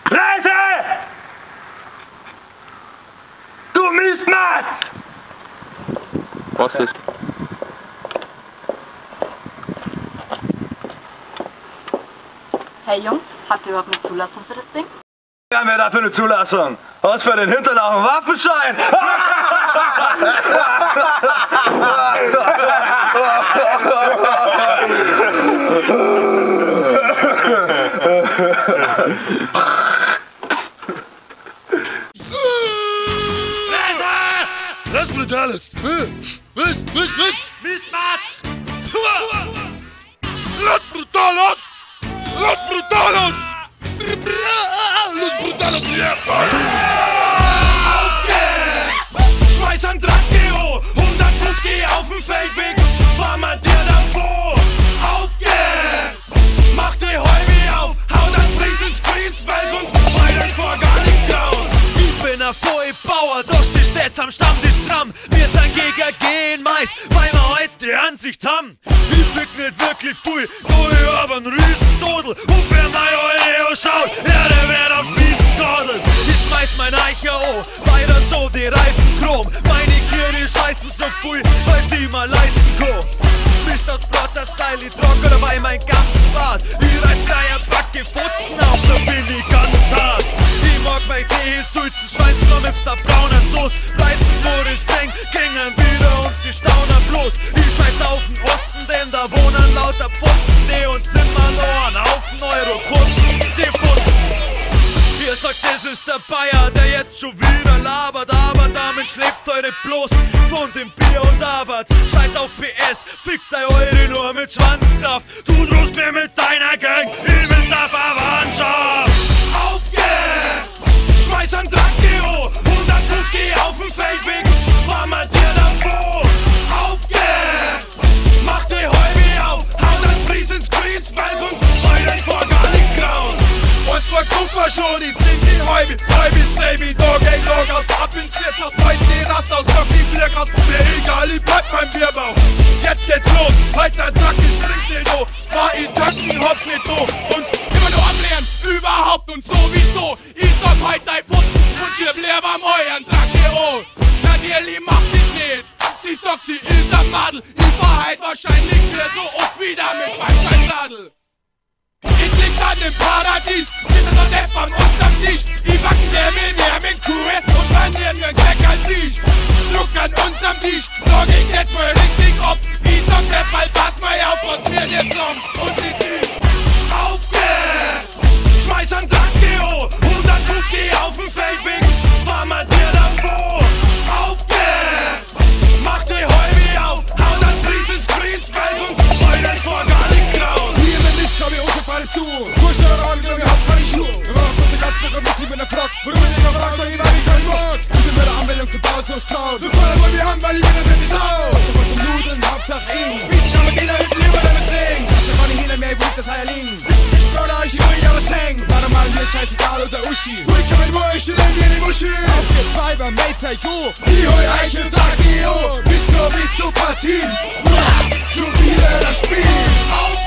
Leise! Du Mistmatz! Was ist? Hey Jungs, habt ihr überhaupt eine Zulassung für das Ding? Haben wir dafür eine Zulassung? Was für den Hintern auf dem Waffenschein? Los Brutales! Was? Mistmatz! Los Brutalos! Los Brutalos! Los Brutalos hier! Auf geht's! Schmeiß an Drankeo! 150 auf dem Feldweg! Fahr mal dir davor! Auf geht's! Mach die Häume auf! Hau dann Preis ins Quiz, weil sonst weil euch vor gar nichts graus! Ich bin ein Vollbauer, doch stehst jetzt am Stammtisch dran. Wir sind gegen gehen meist, weil wir heute Ansicht haben. Ich fick nicht wirklich viel, du ich hab einen Riesendodel. Und wer mein Euro schaut, ja der wird auf die Wiesen godelt. Ich schmeiß mein Eicher an, weiter so die Reifen chrom. Meine Kirche scheißen so viel, weil sie mal leisten kann. Nicht das Brotter-Style, ich trag oder bei mein ganzen Bart. Ich reiß gleich ein Backe Futzen auf, da bin ich ganz hart. Ich mag mein Tee, Sulzen, Schweinsflor mit der braunen Sauce. Reißen, wo ich sing, klingen wieder und die Stauner bloß. Ich scheiß auf den Osten, denn da wohnen lauter Pfosten, die uns immer noch einen Haufen Euro kosten. Die Futzen. Ihr sagt, das ist der Bayer, der jetzt schon wieder labert, aber damit schleppt eure bloß von dem Bier und Arbeit. Scheiß auf PS, fickt eure nur mit Schwanzkraft. Du drohst mir mit deiner Gang, ich mit der Verwandtschaft. Auf geht's! Schmeiß an Drankeo, 150 auf dem Feldweg, fahr mal dir davor. Auf geht's! Mach die Häume auf, hau dein Preis ins Quiz, weil sonst heut euch vor gar nichts graus. Und zwar super schon, die 10 die Häume, bis Baby, Dog, ey, Dog, aus ab ins Wirtshaus, beiden die Rast aus, Sock, die Flirgras, mir egal, ich bleib beim Bierbauch. Jetzt geht's los, halt der Drack, ich trink den do, war ich tanken, hab's nicht do. Und immer nur ablehren, überhaupt und sowieso. Ich sag heute dein Futzen und schieb leer beim euren Drack, na Dirli macht sie's nicht, sie sagt, sie ist am Madel. Ich fahr halt wahrscheinlich wieder so oft wieder mit meinem Scheißradl. Ich liegt an dem Paradies, sitze so Depp an uns am Tisch. Die backen sehr mit Kuh und panieren mir Klecker Schiech. Schluck an uns am Tisch, da geht's jetzt mal richtig ob. Ich sag Depp mal, pass mal auf, was mir der Song und die süß. Auf geht's! Schmeiß an Drankeo, 150 auf dem Feldweg, fahr mal dir davor. Auf geht's! Mach die Häume auf, hau dann Preis ins Quiz, weil sonst heut euch vor gar nichts graus. hier bin ich, glaub ich, unsichtbares Du. Kurz eure Augen, glaub ich, hab keine Schuhe. Wir machen kurze Gaststück und ich bin der Flock. Worüber ich noch fragt, doch jeder wie kein Bock. Ich bin mit der Anmeldung zum Bauhaus-Traut. Wir können wohl wir haben, weil die Männer sind die Sau. Ich was zum Nudeln, Hauptsache ihn. Bieten kann mit jeder Hütte lieber deines Leben. Das war nicht hinter mir, wo ich das Eier liegen. Freude euch, ich will ja was hängen. Warte mal, mir scheißegal oder Uschi. Ruhig kann mit Ruhe, ich stelle mir die Muschi. Auf geht's, Schreiber, Mater, jo. Die hol Eichel, Tag, jo. Bis nur bis Super Team. Schon wieder das Spiel. Auf